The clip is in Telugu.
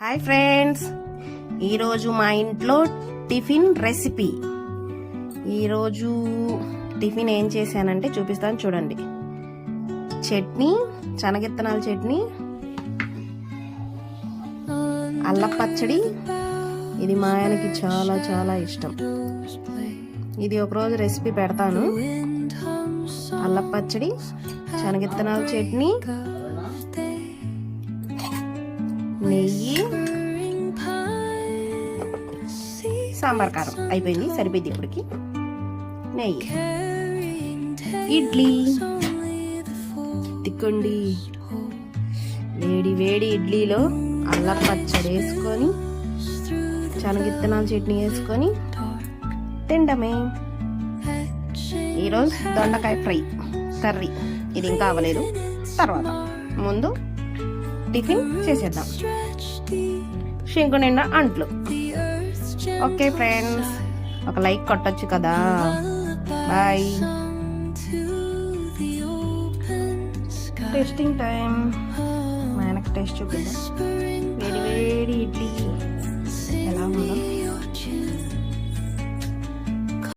హాయ్ ఫ్రెండ్స్, ఈరోజు మా ఇంట్లో టిఫిన్ రెసిపీ. ఈరోజు టిఫిన్ ఏం చేశానంటే చూపిస్తాను చూడండి. చట్నీ, శనగిత్తనాల చట్నీ, అల్లం పచ్చడి. ఇది మా ఆయనకి చాలా చాలా ఇష్టం. ఇది ఒకరోజు రెసిపీ పెడతాను. అల్లం పచ్చడి, శనగిత్తనాల చట్నీ, నెయ్యి, సాంబార్ కారం అయిపోయింది, సరిపోయింది. ఇప్పటికి నెయ్యి, ఇడ్లీ తిక్కండి. వేడి వేడి ఇడ్లీలో అల్లం పచ్చడి వేసుకొని, శనగిత్తనాల చట్నీ వేసుకొని తిండమే. ఈరోజు దొండకాయ ఫ్రై కర్రీ. ఇది ఇంకా అవ్వలేదు, తర్వాత ముందు టిఫిన్ చేసేద్దాం. షింకు నిండా అంట్లు. ఓకే ఫ్రెండ్స్, ఒక లైక్ కొట్టొచ్చు కదా. బాయ్. Tasting time. మా ఆయనకు టేస్ట్ చూపిద్దాం. వేడి